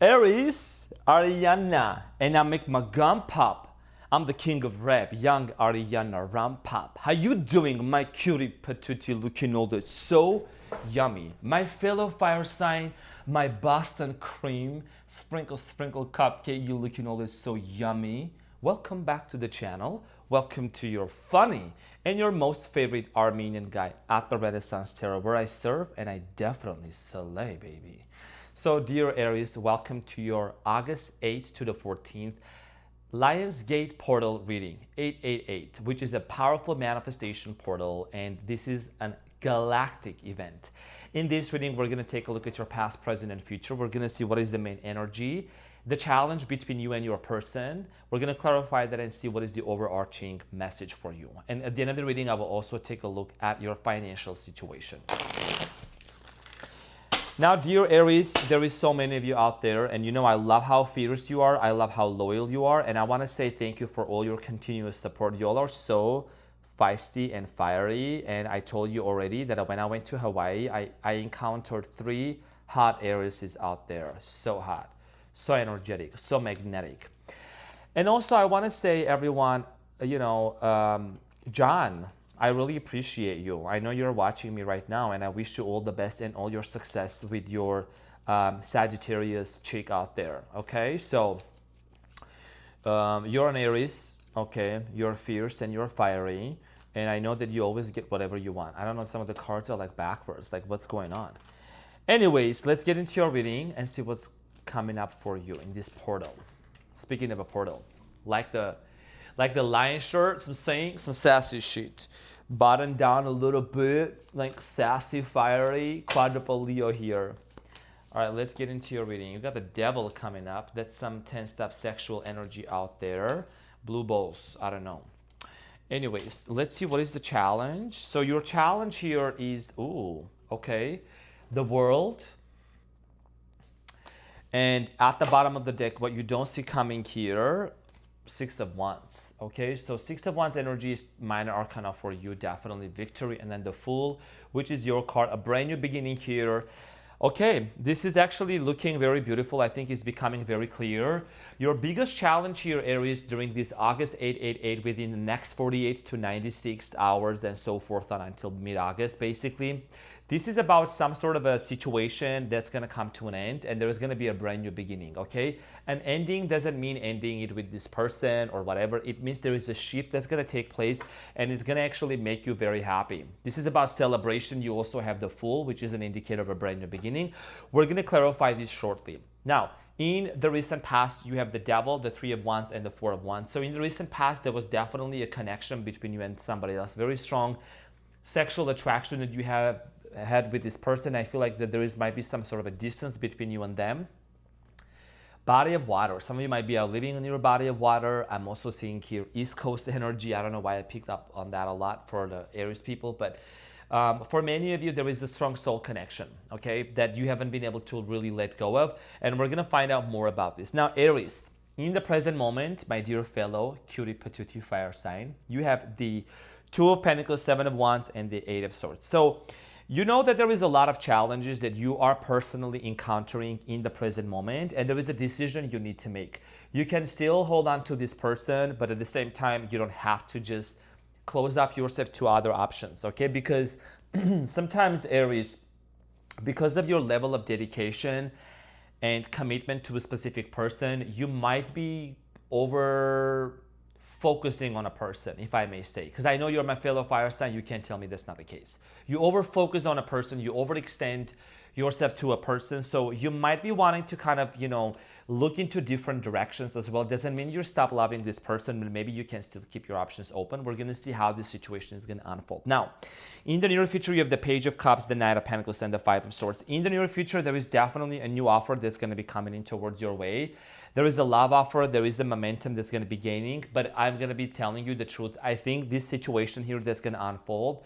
Aries, Ariana, and I make my gun pop. I'm the king of rap, young Ariana Ram Pop. How you doing, my cutie patootie looking all that so yummy? My fellow fire sign, my Boston cream, sprinkle cupcake, you looking all that so yummy. Welcome back to the channel. Welcome to your funny and your most favorite Armenian guy at the Renaissance Tarot, where I serve and I definitely slay, baby. So dear Aries, welcome to your August 8th to the 14th Lionsgate portal reading 888, which is a powerful manifestation portal, and this is a galactic event. In this reading, we're going to take a look at your past, present, and future. We're going to see what is the main energy, the challenge between you and your person. We're going to clarify that and see what is the overarching message for you. And at the end of the reading, I will also take a look at your financial situation. Now, dear Aries, there is so many of you out there, and you know I love how fierce you are. I love how loyal you are, and I want to say thank you for all your continuous support. You all are so feisty and fiery, and I told you already that when I went to Hawaii, I encountered 3 hot Aries out there. So hot, so energetic, so magnetic. And also, I want to say, everyone, John, I really appreciate you. I know you're watching me right now, and I wish you all the best and all your success with your Sagittarius chick out there. Okay, so you're an Aries. Okay, you're fierce and you're fiery, and I know that you always get whatever you want. I don't know, some of the cards are like backwards, like what's going on. Anyways, let's get into your reading and see what's coming up for you in this portal. Speaking of a portal, like the lion shirt, some sassy shit. Button down a little bit, like sassy, fiery, quadruple Leo here. All right, let's get into your reading. You got the devil coming up. That's some tensed up sexual energy out there. Blue balls, I don't know. Anyways, let's see what is the challenge. So your challenge here is, the world. And at the bottom of the deck, what you don't see coming here, 6 of Wands. Okay, so 6 of Wands energy is minor arcana for you, definitely victory. And then the Fool, which is your card, a brand new beginning here. Okay, this is actually looking very beautiful. I think it's becoming very clear. Your biggest challenge here, Aries, during this August 888, within the next 48 to 96 hours and so forth on until mid-August, basically. This is about some sort of a situation that's going to come to an end, and there's going to be a brand new beginning, okay? An ending doesn't mean ending it with this person or whatever. It means there is a shift that's going to take place, and it's going to actually make you very happy. This is about celebration. You also have the Fool, which is an indicator of a brand new beginning. We're going to clarify this shortly. Now, in the recent past, you have the Devil, the 3 of Wands, and the 4 of Wands. So in the recent past, there was definitely a connection between you and somebody else. Very strong sexual attraction that you have had with this person. I feel like that might be some sort of a distance between you and them. Body of water. Some of you might be living near a body of water. I'm also seeing here East Coast energy. I don't know why I picked up on that a lot for the Aries people, but for many of you, there is a strong soul connection, okay, that you haven't been able to really let go of, and we're going to find out more about this. Now, Aries, in the present moment, my dear fellow cutie patootie fire sign, you have the 2 of Pentacles, 7 of Wands, and the 8 of Swords. So you know that there is a lot of challenges that you are personally encountering in the present moment, and there is a decision you need to make. You can still hold on to this person, but at the same time, you don't have to just close up yourself to other options, okay? Because sometimes, Aries, because of your level of dedication and commitment to a specific person, you might be over focusing on a person, if I may say, because I know you're my fellow fire sign. You can't tell me that's not the case. You over focus on a person, you overextend yourself to a person, so you might be wanting to kind of, look into different directions as well. Doesn't mean you stop loving this person, but maybe you can still keep your options open. We're going to see how this situation is going to unfold. Now, in the near future, you have the Page of Cups, the Knight of Pentacles, and the 5 of Swords. In the near future, there is definitely a new offer that's going to be coming in towards your way. There is a love offer, there is a momentum that's going to be gaining, but I'm going to be telling you the truth. I think this situation here that's going to unfold,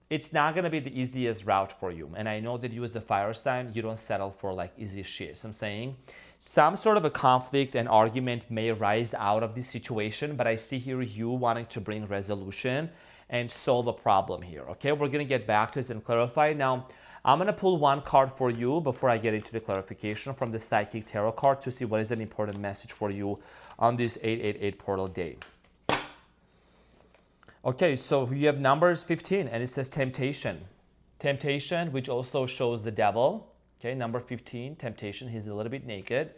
it's not going to be the easiest route for you. And I know that you as a fire sign, you don't settle for like easy shit. So I'm saying some sort of a conflict and argument may arise out of this situation, but I see here you wanting to bring resolution and solve a problem here, okay? We're going to get back to this and clarify. Now, I'm going to pull one card for you before I get into the clarification from the Psychic Tarot card to see what is an important message for you on this 888 portal day. Okay, so you have numbers 15 and it says temptation. Temptation, which also shows the devil. Okay, number 15, temptation. He's a little bit naked.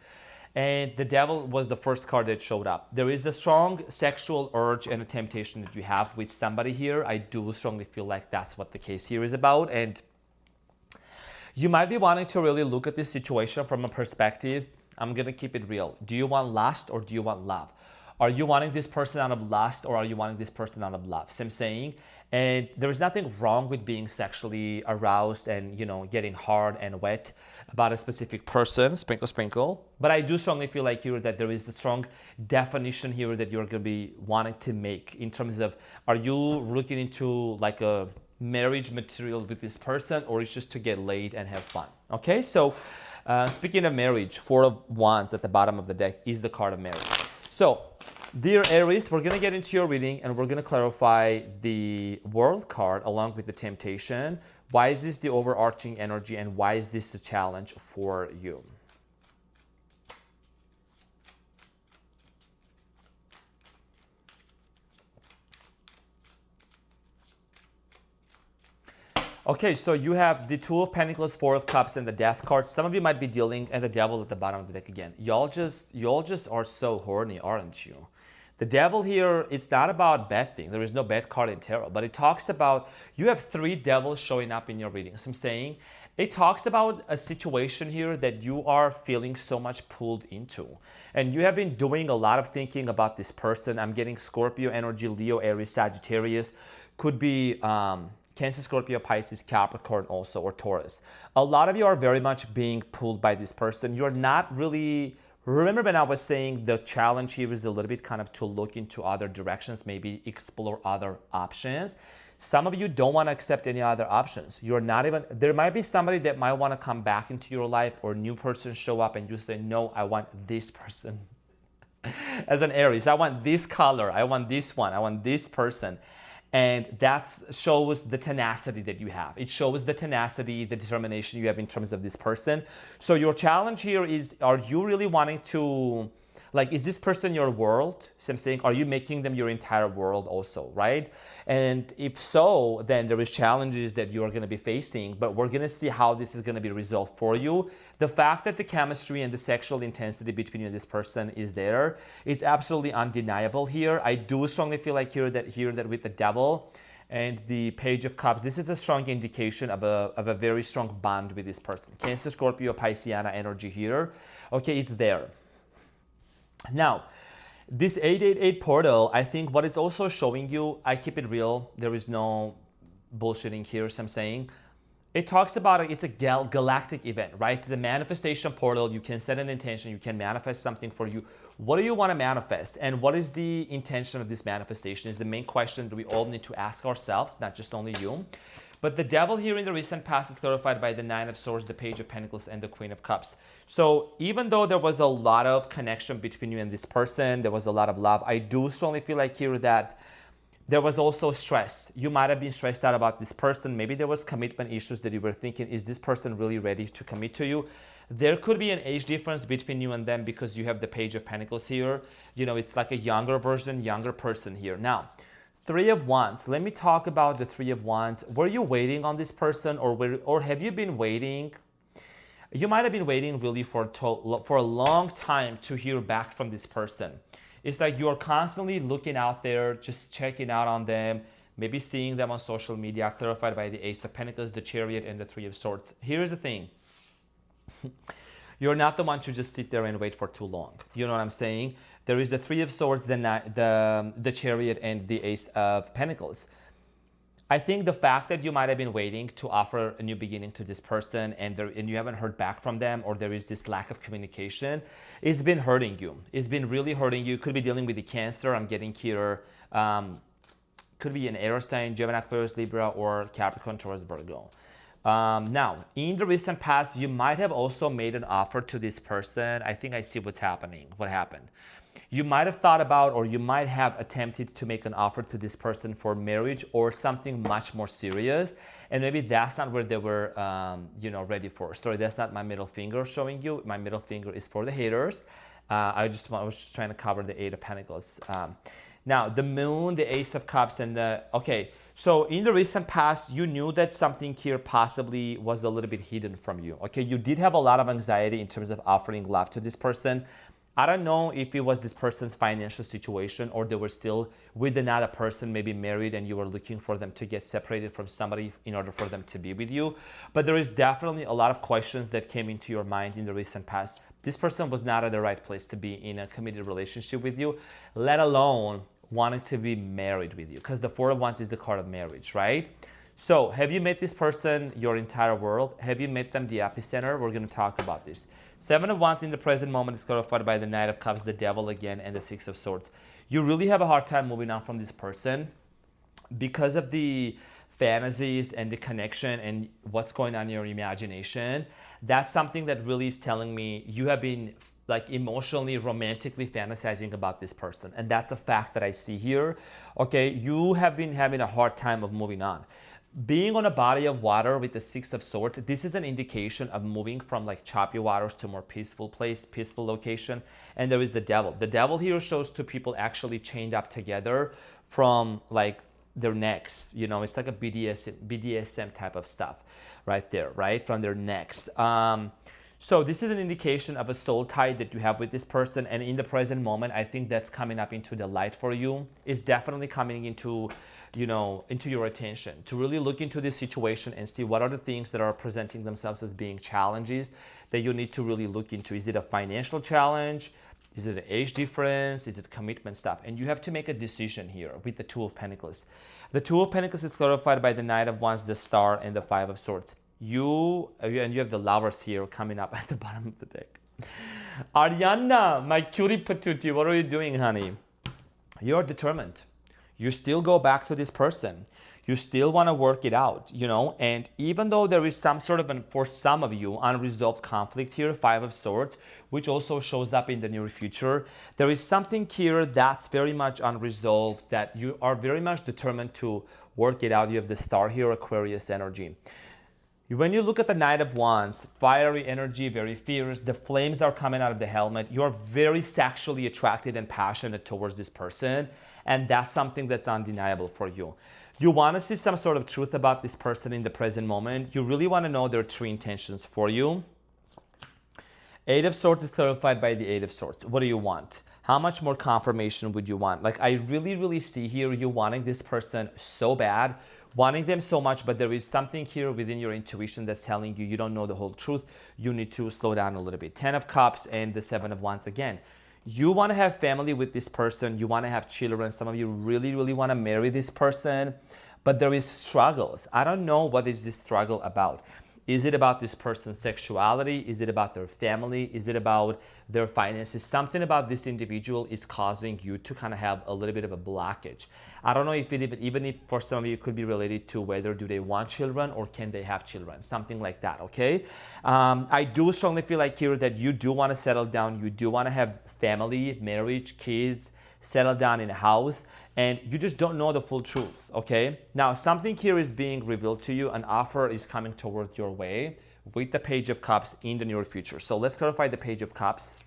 And the devil was the first card that showed up. There is a strong sexual urge and a temptation that you have with somebody here. I do strongly feel like that's what the case here is about. And you might be wanting to really look at this situation from a perspective. I'm going to keep it real. Do you want lust or do you want love? Are you wanting this person out of lust or are you wanting this person out of love? Same saying. And there's nothing wrong with being sexually aroused and, you know, getting hard and wet about a specific person, sprinkle, sprinkle. But I do strongly feel like here that there is a strong definition here that you're going to be wanting to make in terms of, are you looking into like a marriage material with this person or it's just to get laid and have fun? Okay, so speaking of marriage, 4 of Wands at the bottom of the deck is the card of marriage. So, dear Aries, we're going to get into your reading and we're going to clarify the World card along with the temptation. Why is this the overarching energy and why is this the challenge for you? Okay, so you have the 2 of Pentacles, 4 of Cups, and the Death card. Some of you might be dealing, and the Devil at the bottom of the deck again. Y'all just are so horny, aren't you? The Devil here, it's not about bad thing. There is no bad card in tarot, but it talks about, you have 3 devils showing up in your reading. So I'm saying, it talks about a situation here that you are feeling so much pulled into. And you have been doing a lot of thinking about this person. I'm getting Scorpio energy, Leo, Aries, Sagittarius. Could be Cancer, Scorpio, Pisces, Capricorn also, or Taurus. A lot of you are very much being pulled by this person. You're not really... Remember when I was saying the challenge here is a little bit kind of to look into other directions, maybe explore other options. Some of you don't want to accept any other options. You're not even... There might be somebody that might want to come back into your life or a new person show up and you say, no, I want this person. As an Aries, I want this color. I want this one. I want this person. And that shows the tenacity that you have. It shows the tenacity, the determination you have in terms of this person. So your challenge here is, are you really wanting to, like, is this person your world? So I'm saying, are you making them your entire world also, right? And if so, then there is challenges that you are going to be facing, but we're going to see how this is going to be resolved for you. The fact that the chemistry and the sexual intensity between you and this person is there, it's absolutely undeniable here. I do strongly feel like here that with the Devil and the Page of Cups, this is a strong indication of a very strong bond with this person. Cancer, Scorpio, Pisceana energy here. Okay, it's there. Now, this 888 portal, I think what it's also showing you, I keep it real, there is no bullshitting here, so I'm saying. It talks about it's a galactic event, right? It's a manifestation portal. You can set an intention, you can manifest something for you. What do you want to manifest? And what is the intention of this manifestation is the main question that we all need to ask ourselves, not just only you. But the Devil here in the recent past is clarified by the 9 of Swords, the Page of Pentacles, and the Queen of Cups. So even though there was a lot of connection between you and this person, there was a lot of love, I do strongly feel like here that there was also stress. You might have been stressed out about this person. Maybe there was commitment issues that you were thinking, is this person really ready to commit to you? There could be an age difference between you and them because you have the Page of Pentacles here. You know, it's like a younger version, younger person here. Now, 3 of Wands. Let me talk about the 3 of Wands. Were you waiting on this person or have you been waiting? You might have been waiting really for a long time to hear back from this person. It's like you're constantly looking out there, just checking out on them, maybe seeing them on social media, clarified by the Ace of Pentacles, the Chariot, and the 3 of Swords. Here's the thing. You're not the one to just sit there and wait for too long. You know what I'm saying? There is the 3 of Swords, the Chariot, and the Ace of Pentacles. I think the fact that you might have been waiting to offer a new beginning to this person and you haven't heard back from them, or there is this lack of communication, it's been hurting you. It's been really hurting you. Could be dealing with the Cancer. I'm getting here. Could be an air sign, Gemini, Aquarius, Libra, or Capricorn, Taurus, Virgo. Now, in the recent past, you might have also made an offer to this person. I think I see what's happening. What happened? You might have thought about, or you might have attempted to make an offer to this person for marriage or something much more serious, and maybe that's not where they were, ready for. Sorry, that's not my middle finger showing you. My middle finger is for the haters. I was just trying to cover the Eight of Pentacles. Now, the Moon, the Ace of Cups, and so in the recent past, you knew that something here possibly was a little bit hidden from you. Okay, you did have a lot of anxiety in terms of offering love to this person. I don't know if it was this person's financial situation or they were still with another person, maybe married, and you were looking for them to get separated from somebody in order for them to be with you. But there is definitely a lot of questions that came into your mind in the recent past. This person was not at the right place to be in a committed relationship with you, let alone wanting to be married with you, because the Four of Wands is the card of marriage, right? So have you met this person your entire world? Have you met them the epicenter? We're going to talk about this. Seven of Wands in the present moment is clarified by the Knight of Cups, the Devil again, and the Six of Swords. You really have a hard time moving on from this person because of the fantasies and the connection and what's going on in your imagination. That's something that really is telling me you have been like emotionally, romantically fantasizing about this person. And that's a fact that I see here. Okay, you have been having a hard time of moving on. Being on a body of water with the Six of Swords, this is an indication of moving from like choppy waters to a more peaceful place, peaceful location. And there is the Devil. The Devil here shows two people actually chained up together from like their necks. You know, it's like a BDSM type of stuff right there, right? From their necks. So this is an indication of a soul tie that you have with this person. And in the present moment, I think that's coming up into the light for you. It's definitely coming into your attention to really look into this situation and see what are the things that are presenting themselves as being challenges that you need to really look into. Is it a financial challenge? Is it an age difference? Is it commitment stuff? And you have to make a decision here with the Two of Pentacles. The Two of Pentacles is clarified by the Knight of Wands, the Star, and the Five of Swords. You have the Lovers here coming up at the bottom of the deck. Ariana, my cutie patootie, what are you doing, honey? You're determined. You still go back to this person. You still want to work it out, and even though there is some sort of, for some of you, unresolved conflict here, Five of Swords, which also shows up in the near future, there is something here that's very much unresolved that you are very much determined to work it out. You have the Star here, Aquarius energy. When you look at the Knight of Wands, fiery energy, very fierce, the flames are coming out of the helmet. You're very sexually attracted and passionate towards this person, and that's something that's undeniable for you. You want to see some sort of truth about this person in the present moment. You really want to know their true intentions for you. Eight of Swords is clarified by the Eight of Swords. What do you want? How much more confirmation would you want? Like, I really, really see here you wanting this person so bad, wanting them so much, but there is something here within your intuition that's telling you don't know the whole truth. You need to slow down a little bit. 10 of Cups and the Seven of Wands again. You want to have family with this person. You want to have children. Some of you really, really want to marry this person, but there is struggles. I don't know what is this struggle about. Is it about this person's sexuality? Is it about their family? Is it about their finances? Something about this individual is causing you to kind of have a little bit of a blockage. I don't know if it even if for some of you it could be related to whether do they want children or can they have children, something like that, okay? I do strongly feel like here that you do want to settle down. You do want to have family, marriage, kids, settle down in a house, and you just don't know the full truth, okay? Now, something here is being revealed to you. An offer is coming toward your way with the Page of Cups in the near future. So let's clarify the Page of Cups.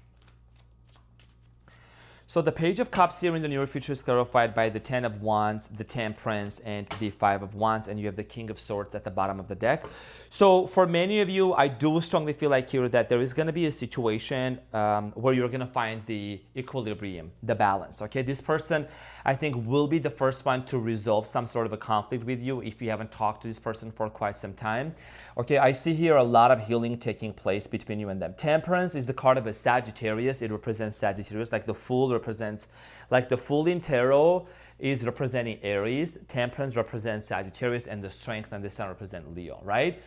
So the Page of Cups here in the near future is clarified by the 10 of Wands, the Temperance, and the 5 of Wands, and you have the King of Swords at the bottom of the deck. So for many of you, I do strongly feel like here that there is going to be a situation where you're going to find the equilibrium, the balance, okay? This person, I think, will be the first one to resolve some sort of a conflict with you if you haven't talked to this person for quite some time. Okay, I see here a lot of healing taking place between you and them. Temperance is the card of a Sagittarius. It represents Sagittarius, like the Fool represents, like the Fool in tarot is representing Aries, Temperance represents Sagittarius, and the Strength and the Sun represent Leo, right?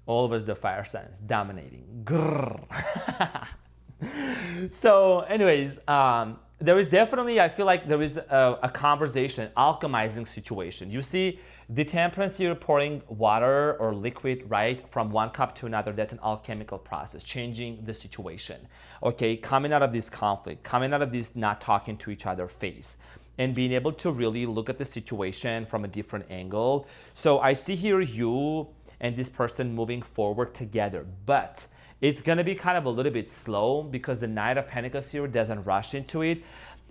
All of us, the fire signs, dominating. Grrr. So anyways, there is definitely, I feel like there is a conversation, alchemizing situation. You see the temperance, you're pouring water or liquid, right, from one cup to another. That's an alchemical process, changing the situation, okay, coming out of this conflict, coming out of this not talking to each other phase, and being able to really look at the situation from a different angle. So I see here you and this person moving forward together, but it's gonna be kind of a little bit slow because the Knight of Pentacles here doesn't rush into it.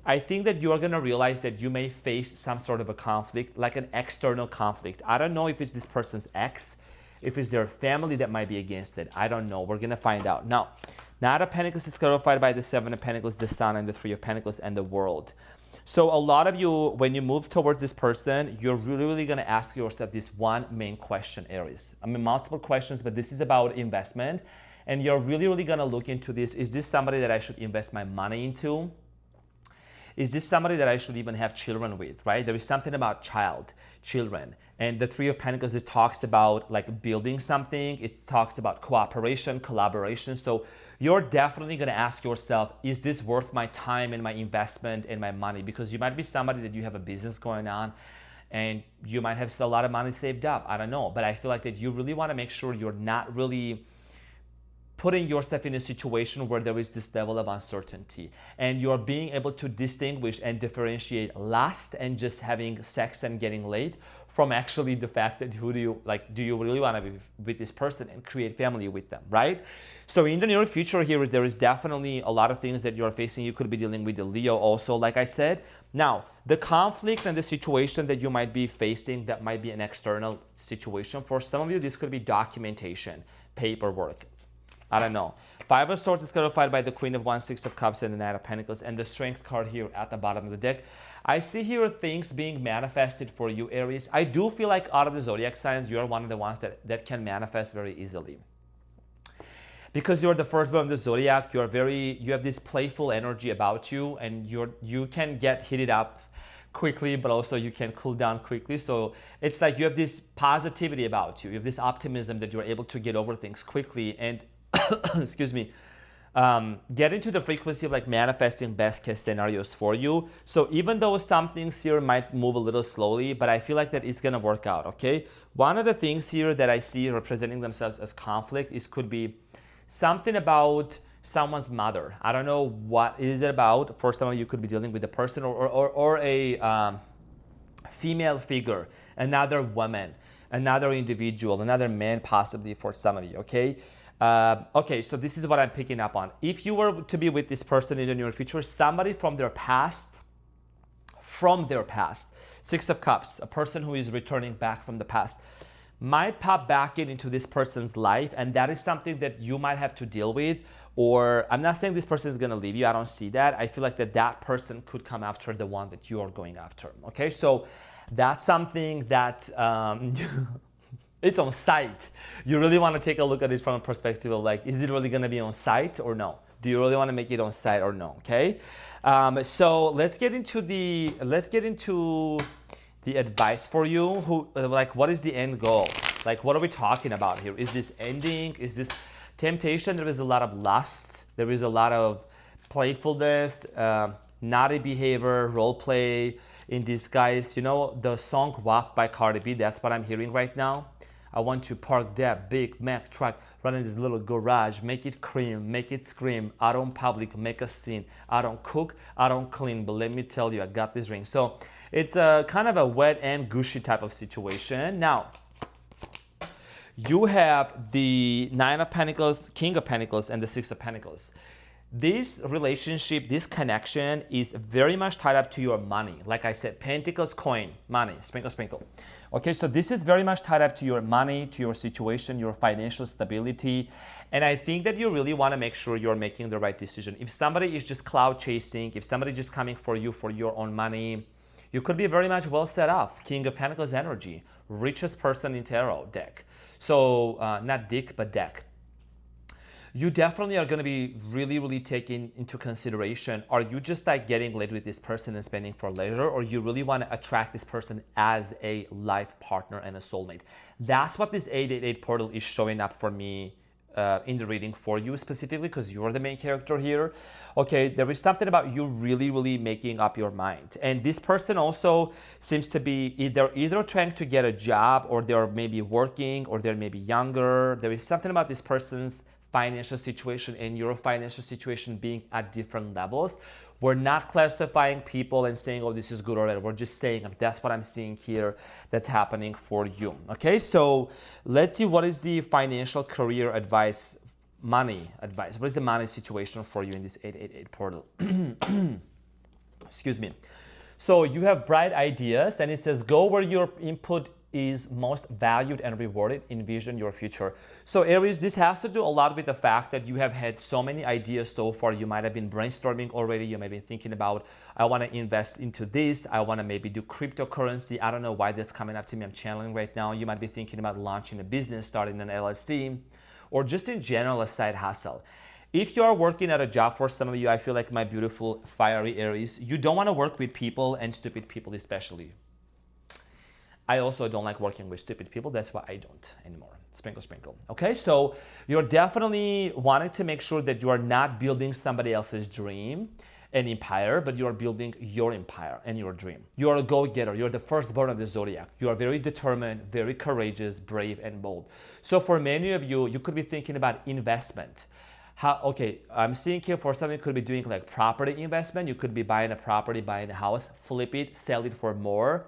I think that you're gonna realize that you may face some sort of a conflict, like an external conflict. I don't know if it's this person's ex, if it's their family that might be against it. I don't know. We're gonna find out. Now, Knight of Pentacles is clarified by the Seven of Pentacles, the Sun, and the Three of Pentacles, and the World. So a lot of you, when you move towards this person, you're really gonna ask yourself this one main question, Aries. I mean, multiple questions, but this is about investment. And you're really gonna look into this. Is this somebody that I should invest my money into? Is this somebody that I should even have children with, right? There is something about children. And the Three of Pentacles, it talks about like building something. It talks about cooperation, collaboration. So you're definitely gonna ask yourself, is this worth my time and my investment and my money? Because you might be somebody that you have a business going on and you might have a lot of money saved up. I don't know, but I feel like that you really wanna make sure you're not really putting yourself in a situation where there is this level of uncertainty and you're being able to distinguish and differentiate lust and just having sex and getting laid from actually the fact that do you really want to be with this person and create family with them, right? So in the near future here, there is definitely a lot of things that you're facing. You could be dealing with the Leo also, like I said. Now, the conflict and the situation that you might be facing, that might be an external situation. For some of you, this could be documentation, paperwork. I don't know. Five of Swords is clarified by the Queen of Wands, Six of Cups, and the Knight of Pentacles, and the Strength card here at the bottom of the deck. I see here things being manifested for you, Aries. I do feel like out of the zodiac signs, you're one of the ones that can manifest very easily. Because you're the firstborn of the zodiac, you have this playful energy about you, and you can get heated up quickly, but also you can cool down quickly. So it's like you have this positivity about you. You have this optimism that you're able to get over things quickly and excuse me, get into the frequency of like manifesting best case scenarios for you. So even though some things here might move a little slowly, but I feel like that it's gonna work out, okay? One of the things here that I see representing themselves as conflict could be something about someone's mother. I don't know what is it about. For some of you, could be dealing with a person or a female figure, another woman, another individual, another man possibly for some of you, okay? Okay, so this is what I'm picking up on. If you were to be with this person in the near future, somebody from their past, Six of Cups, a person who is returning back from the past, might pop back into this person's life, and that is something that you might have to deal with. Or I'm not saying this person is going to leave you. I don't see that. I feel like that person could come after the one that you are going after. Okay, so that's something that it's on site. You really want to take a look at it from a perspective of like, is it really going to be on site or no? Do you really want to make it on site or no? Okay, so let's get into the advice for you. What is the end goal? Like, what are we talking about here? Is this ending? Is this temptation? There is a lot of lust. There is a lot of playfulness, naughty behavior, role play in disguise. You know, the song WAP by Cardi B, that's what I'm hearing right now. I want to park that big Mac truck, run in this little garage, make it cream, make it scream, out on public, make a scene. I don't cook, I don't clean, but let me tell you, I got this ring. So it's a kind of a wet and gushy type of situation. Now, you have the Nine of Pentacles, King of Pentacles, and the Six of Pentacles. This relationship, this connection is very much tied up to your money. Like I said, Pentacles, coin, money, sprinkle, sprinkle. Okay, so this is very much tied up to your money, to your situation, your financial stability. And I think that you really want to make sure you're making the right decision. If somebody is just cloud chasing, if somebody is just coming for you for your own money, you could be very much well set up. King of Pentacles energy, richest person in tarot deck. So not dick, but deck. You definitely are going to be really taking into consideration, are you just like getting laid with this person and spending for leisure, or you really want to attract this person as a life partner and a soulmate? That's what this 888 portal is showing up for me in the reading for you specifically because you're the main character here. Okay, there is something about you really making up your mind. And this person also seems to be either trying to get a job, or they're maybe working, or they're maybe younger. There is something about this person's financial situation and your financial situation being at different levels. We're not classifying people and saying, oh, this is good or bad. We're just saying that's what I'm seeing here that's happening for you. Okay, so let's see what is the financial career advice, money advice. What is the money situation for you in this 888 portal? Excuse me. So you have bright ideas, and it says go where your input is most valued and rewarded. Envision your future. So Aries, this has to do a lot with the fact that you have had so many ideas so far. You might have been brainstorming already. You might be thinking about, I want to invest into this. I want to maybe do cryptocurrency. I don't know why that's coming up to me. I'm channeling right now. You might be thinking about launching a business, starting an LLC, or just in general a side hustle. If you are working at a job, for some of you, I feel like my beautiful fiery Aries, you don't want to work with people, and stupid people especially. I also don't like working with stupid people. That's why I don't anymore. Sprinkle, sprinkle. Okay, so you're definitely wanting to make sure that you are not building somebody else's dream and empire, but you are building your empire and your dream. You are a go-getter. You're the firstborn of the zodiac. You are very determined, very courageous, brave, and bold. So for many of you, you could be thinking about investment. Okay, I'm seeing here for some, you could be doing like property investment. You could be buying a property, buying a house, flip it, sell it for more,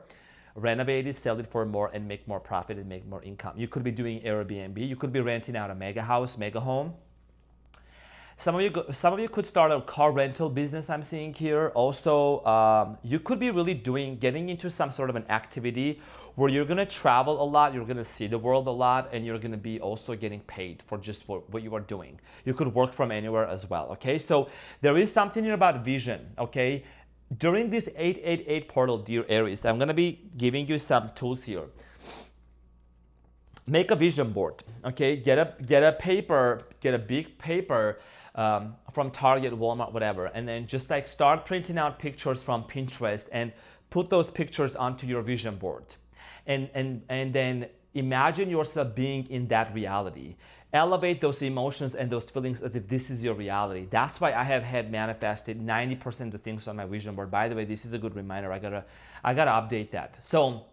renovate it, sell it for more, and make more profit and make more income. You could be doing Airbnb. You could be renting out a mega house, mega home. Some of you could start a car rental business, I'm seeing here. Also, you could be really getting into some sort of an activity where you're gonna travel a lot, you're gonna see the world a lot, and you're gonna be also getting paid for just what you are doing. You could work from anywhere as well, okay? So there is something here about vision, okay? During this 888 portal, dear Aries, I'm gonna be giving you some tools here. Make a vision board, okay? Get a paper, get a big paper from Target, Walmart, whatever, and then just like start printing out pictures from Pinterest and put those pictures onto your vision board, and then imagine yourself being in that reality. Elevate those emotions and those feelings as if this is your reality. That's why I have had manifested 90% of the things on my vision board. By the way, this is a good reminder. I gotta update that. So,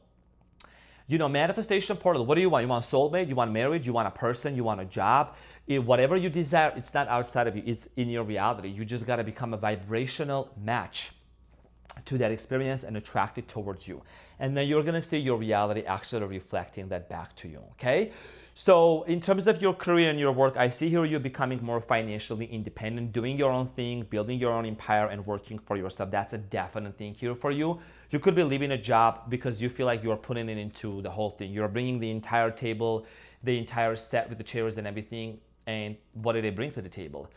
you know, manifestation portal, what do you want? You want a soulmate? You want marriage? You want a person? You want a job? Whatever you desire, it's not outside of you. It's in your reality. You just got to become a vibrational match to that experience and attract it towards you. And then you're going to see your reality actually reflecting that back to you, okay? So in terms of your career and your work, I see here you becoming more financially independent, doing your own thing, building your own empire, and working for yourself. That's a definite thing here for you. You could be leaving a job because you feel like you're putting it into the whole thing. You're bringing the entire table, the entire set with the chairs and everything. And what do they bring to the table?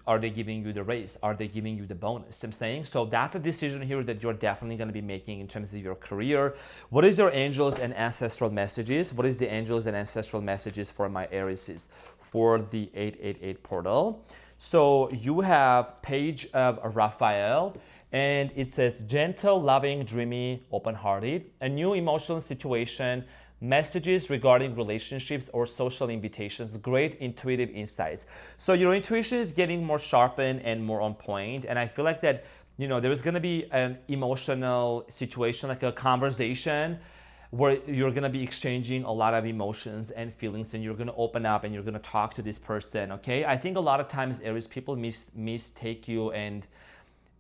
Are they giving you the raise? Are they giving you the bonus? I'm saying, so that's a decision here that you're definitely going to be making in terms of your career. What is your angels and ancestral messages? What is the angels and ancestral messages for my Aries for the 888 portal? So you have Page of Raphael, and it says gentle, loving, dreamy, open-hearted, a new emotional situation, messages regarding relationships or social invitations, great intuitive insights. So your intuition is getting more sharpened and more on point. And I feel like that, you know, there's going to be an emotional situation, like a conversation where you're going to be exchanging a lot of emotions and feelings, and you're going to open up and you're going to talk to this person. Okay. I think a lot of times Aries people mistake you, and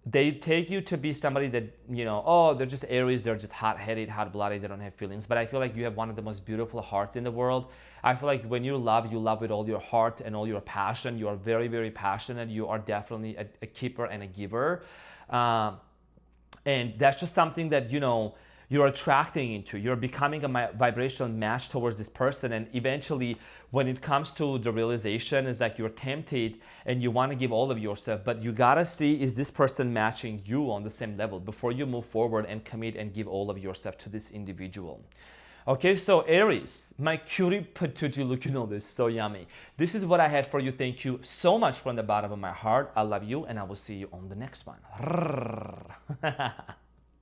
they take you to be somebody that, you know, oh, they're just Aries, they're just hot-headed, hot-blooded, they don't have feelings. But I feel like you have one of the most beautiful hearts in the world. I feel like when you love with all your heart and all your passion. You are very, very passionate. You are definitely a keeper and a giver. And that's just something that, you know, you're attracting into. You're becoming a vibrational match towards this person. And eventually, when it comes to the realization, is like you're tempted and you want to give all of yourself, but you gotta see, is this person matching you on the same level before you move forward and commit and give all of yourself to this individual. Okay, so Aries, my cutie patootie looking all this, so yummy. This is what I had for you. Thank you so much from the bottom of my heart. I love you, and I will see you on the next one.